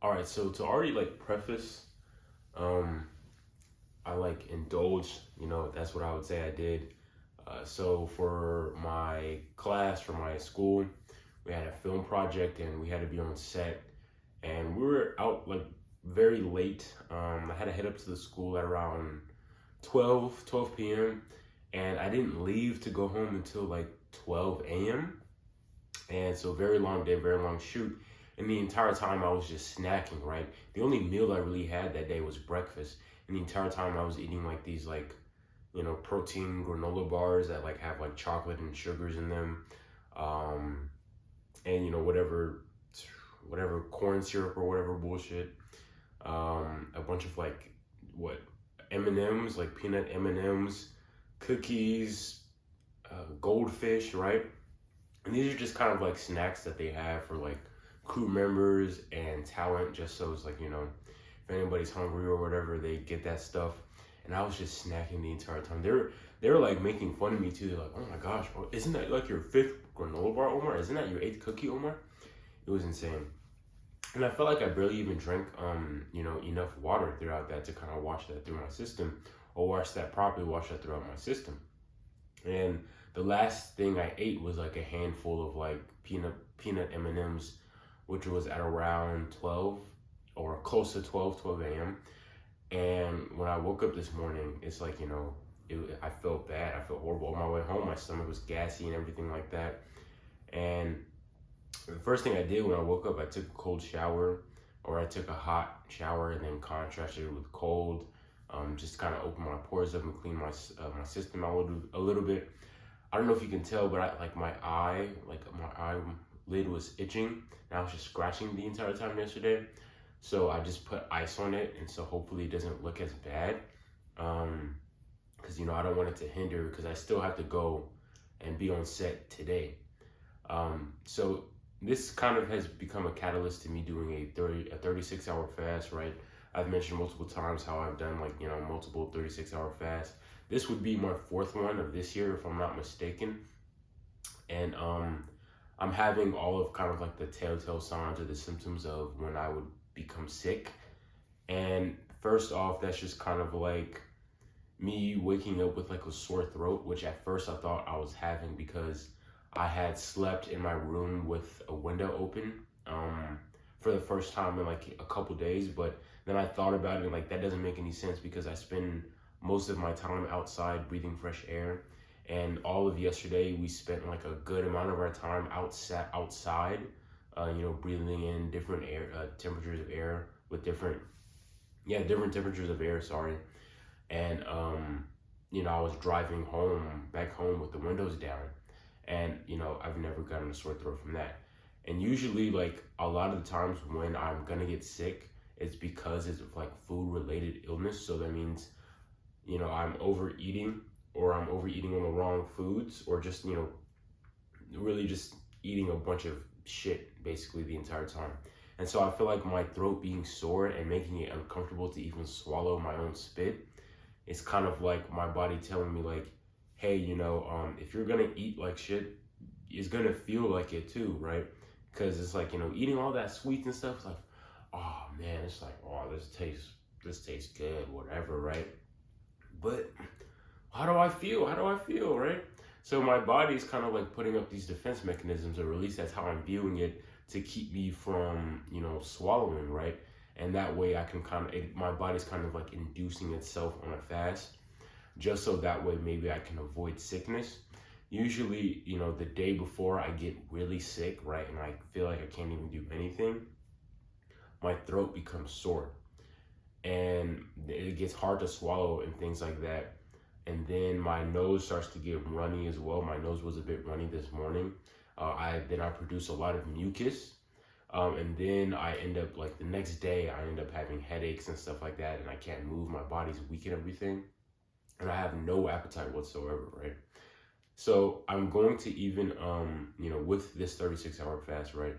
All right, so to already like preface, um, I like indulged, that's what I would say I did. So for my class, for my school, we had a film project and we had to be on set, and we were out like very late. I had to head up to the school at around 12 p.m. and I didn't leave to go home until like 12 a.m. And so very long day, very long shoot. And the entire time I was just snacking, right? The only meal I really had that day was breakfast. And the entire time I was eating like these like, protein granola bars that like have like chocolate and sugars in them. Um, and whatever corn syrup or whatever bullshit. A bunch of like what M&Ms, like peanut M&Ms, cookies, goldfish, right? And these are just kind of like snacks that they have for like crew members and talent, just so it's like, if anybody's hungry or whatever, they get that stuff. And I was just snacking the entire time. They were like making fun of me too. They're like, oh my gosh, bro, isn't that like your fifth granola bar, Omar? Isn't that your eighth cookie, Omar? It was insane. And I felt like I barely even drank enough water throughout that to kind of wash that through my system, or wash that throughout my system. And the last thing I ate was like a handful of like peanut M&Ms, which was at around 12 or close to 12 a.m. And when I woke up this morning, it's like, I felt bad. I felt horrible. On my way home, my stomach was gassy and everything like that. And the first thing I did when I woke up, I took a cold shower, or I took a hot shower and then contrasted it with cold. Just kind of open my pores up and clean my system out a little bit. I don't know if you can tell, but my eyelid was itching, and I was just scratching the entire time yesterday. So I just put ice on it, and so hopefully it doesn't look as bad. Because I don't want it to hinder, because I still have to go and be on set today. So this kind of has become a catalyst to me doing a 36-hour fast, right? I've mentioned multiple times how I've done multiple 36-hour fasts. This would be my fourth one of this year, if I'm not mistaken. And I'm having all of kind of like the telltale signs or the symptoms of when I would become sick. And first off, that's just kind of like me waking up with like a sore throat, which at first I thought I was having because I had slept in my room with a window open for the first time in like a couple days. But then I thought about it, and like that doesn't make any sense because I spend most of my time outside breathing fresh air. And all of yesterday, we spent like a good amount of our time outside, breathing in different air temperatures of air with different temperatures of air. Sorry, and I was driving back home with the windows down, and I've never gotten a sore throat from that. And usually, like a lot of the times when I'm gonna get sick, it's because it's like food related illness. So that means I'm overeating, or I'm overeating on the wrong foods, or just, really just eating a bunch of shit basically the entire time. And so I feel like my throat being sore and making it uncomfortable to even swallow my own spit is kind of like my body telling me like, hey, if you're gonna eat like shit, it's gonna feel like it too, right? Because it's like, eating all that sweets and stuff, it's like, oh man, it's like, oh, this tastes good, whatever, right? But how do I feel? Right? So my body's kind of like putting up these defense mechanisms, or at least that's how I'm viewing it, to keep me from, swallowing, right? And that way I can my body's kind of like inducing itself on a fast, just so that way maybe I can avoid sickness. Usually, the day before I get really sick, right, and I feel like I can't even do anything, my throat becomes sore. And it gets hard to swallow and things like that. And then my nose starts to get runny as well. My nose was a bit runny this morning. I produce a lot of mucus. And then I end up, like the next day, I end up having headaches and stuff like that. And I can't move. My body's weak and everything. And I have no appetite whatsoever, right? So I'm going to even, with this 36-hour fast, right?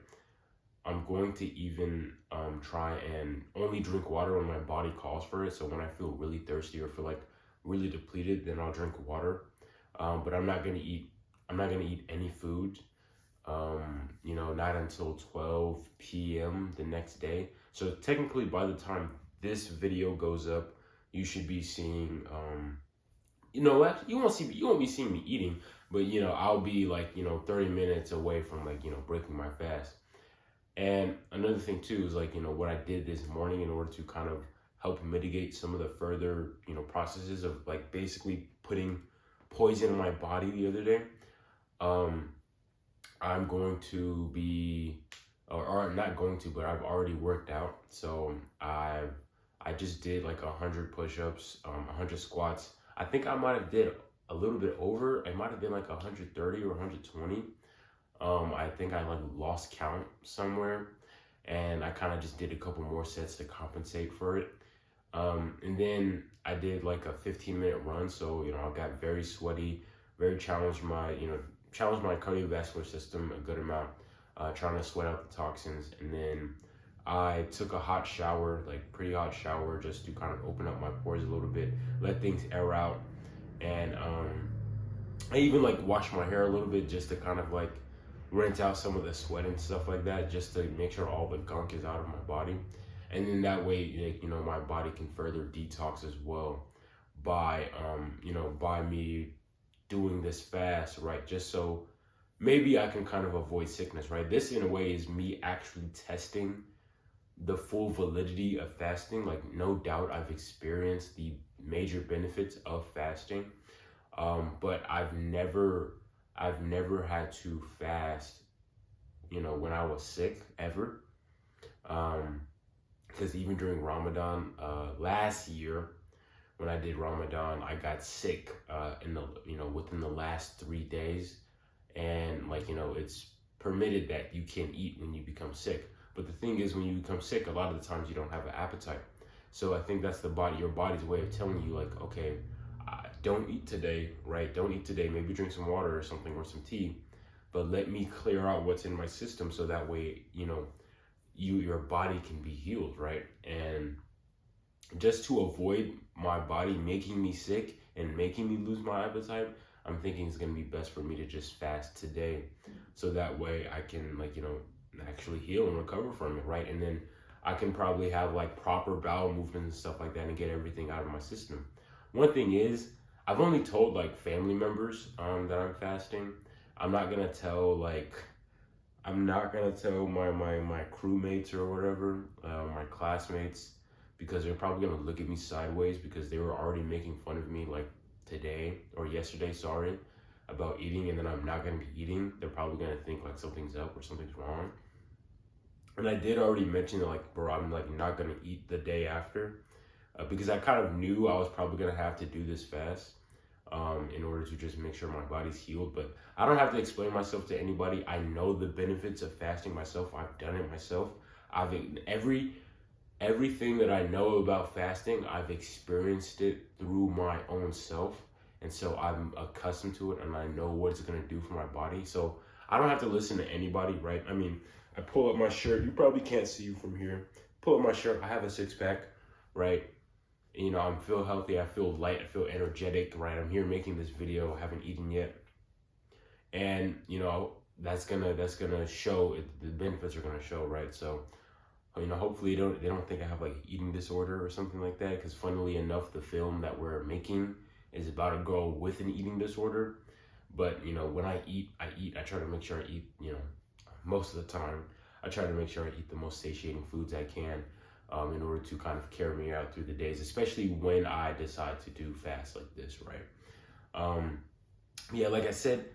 I'm going to even try and only drink water when my body calls for it. So when I feel really thirsty or feel like really depleted, then I'll drink water. But I'm not gonna eat any food. not until 12 p.m. the next day. So technically, by the time this video goes up, you should be seeing, what you won't be seeing me eating, but I'll be like 30 minutes away from like breaking my fast. And another thing too is like what I did this morning in order to kind of help mitigate some of the further processes of like basically putting poison in my body the other day. I'm going to be, or not going to, but I've already worked out. So I just did like 100 push-ups, 100 squats. I think I might have did a little bit over. It might have been like 130 or 120. I think I like lost count somewhere, and I kind of just did a couple more sets to compensate for it. And then I did like a 15-minute run. So I got very sweaty, very challenged my cardiovascular system a good amount, trying to sweat out the toxins. And then I took a hot shower, like pretty hot shower, just to kind of open up my pores a little bit, let things air out. And I even like washed my hair a little bit just to kind of like rinse out some of the sweat and stuff like that, just to make sure all the gunk is out of my body. And then that way, like, my body can further detox as well by, by me doing this fast, right? Just so maybe I can kind of avoid sickness, right? This in a way is me actually testing the full validity of fasting. Like, no doubt I've experienced the major benefits of fasting, but I've never had to fast, when I was sick ever. Because even during Ramadan, last year, when I did Ramadan, I got sick within the last 3 days. And like, it's permitted that you can eat when you become sick. But the thing is, when you become sick, a lot of the times you don't have an appetite. So I think that's your body's way of telling you like, okay, don't eat today, right? Don't eat today. Maybe drink some water or something, or some tea, but let me clear out what's in my system so that way, your body can be healed, right? And just to avoid my body making me sick and making me lose my appetite, I'm thinking it's going to be best for me to just fast today, so that way I can actually heal and recover from it, right? And then I can probably have like proper bowel movements and stuff like that and get everything out of my system. One thing is, I've only told like family members that I'm fasting. I'm not gonna tell my crewmates or whatever, my classmates, because they're probably gonna look at me sideways, because they were already making fun of me like today or yesterday, about eating, and then I'm not gonna be eating. They're probably gonna think like something's up or something's wrong. And I did already mention that like, bro, I'm like not gonna eat the day after, because I kind of knew I was probably gonna have to do this fast, in order to just make sure my body's healed. But I don't have to explain myself to anybody. I know the benefits of fasting myself. I've done it myself. Everything that I know about fasting, I've experienced it through my own self. And so I'm accustomed to it, and I know what it's going to do for my body. So I don't have to listen to anybody, right? I mean, I pull up my shirt. You probably can't see you from here. Pull up my shirt. I have a six-pack, right? I feel healthy. I feel light. I feel energetic, right? I'm here making this video. I haven't eaten yet. And, that's gonna show. The benefits are gonna show, right? So, hopefully they don't think I have like eating disorder or something like that, because funnily enough, the film that we're making is about a girl with an eating disorder. But when I eat. I try to make sure I eat, most of the time I try to make sure I eat the most satiating foods I can, in order to kind of carry me out through the days, especially when I decide to do fast like this, right? Like I said,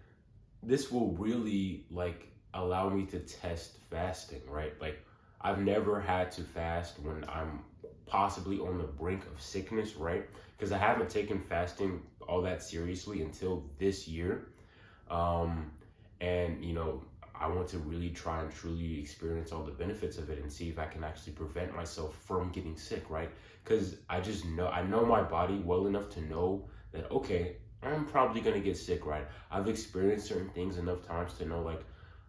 this will really like allow me to test fasting, right? Like, I've never had to fast when I'm possibly on the brink of sickness, right? Because I haven't taken fasting all that seriously until this year. And I want to really try and truly experience all the benefits of it and see if I can actually prevent myself from getting sick, right? Because I know my body well enough to know that, okay, I'm probably going to get sick, right? I've experienced certain things enough times to know like,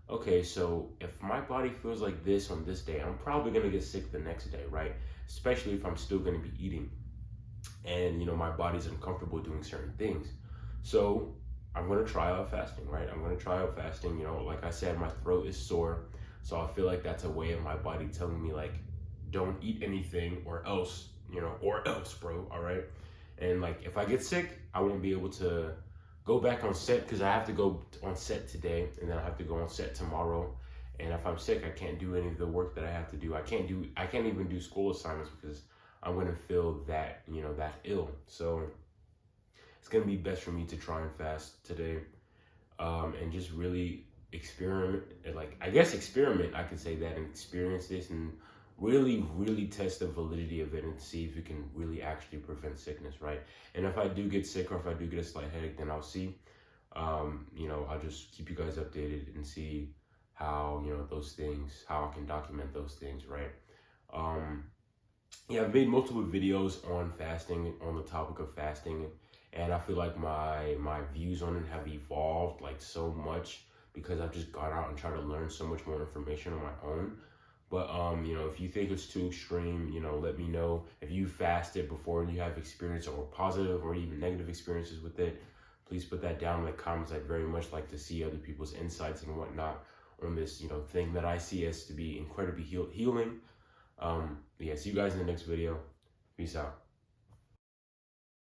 okay, so if my body feels like this on this day, I'm probably going to get sick the next day, right? Especially if I'm still going to be eating and, my body's uncomfortable doing certain things. So I'm gonna try out fasting, right? I'm gonna try out fasting. You know, like I said, my throat is sore, so I feel like that's a way of my body telling me like, don't eat anything or else, you know, or else, bro. All right. And like, if I get sick, I won't be able to go back on set because I have to go on set today, and then I have to go on set tomorrow. And if I'm sick, I can't do any of the work that I have to do. I can't even do school assignments because I'm gonna feel that, you know, that ill. So it's gonna be best for me to try and fast today, and just really experiment. Like, I guess experiment, I could say that, and experience this and really test the validity of it and see if it can really actually prevent sickness, right? And if I do get sick or if I do get a slight headache, then I'll see. You know, I'll just keep you guys updated and see how, you know, those things, how I can document those things, right? Yeah, I've made multiple videos on fasting, on the topic of fasting, and I feel like my views on it have evolved like so much because I've just gone out and tried to learn so much more information on my own. But you know, if you think it's too extreme, you know, let me know. If you fasted before and you have experience or positive or even negative experiences with it, please put that down in the comments. I'd very much like to see other people's insights and whatnot on this, you know, thing that I see as to be incredibly healing. Yeah, see you guys in the next video. Peace out.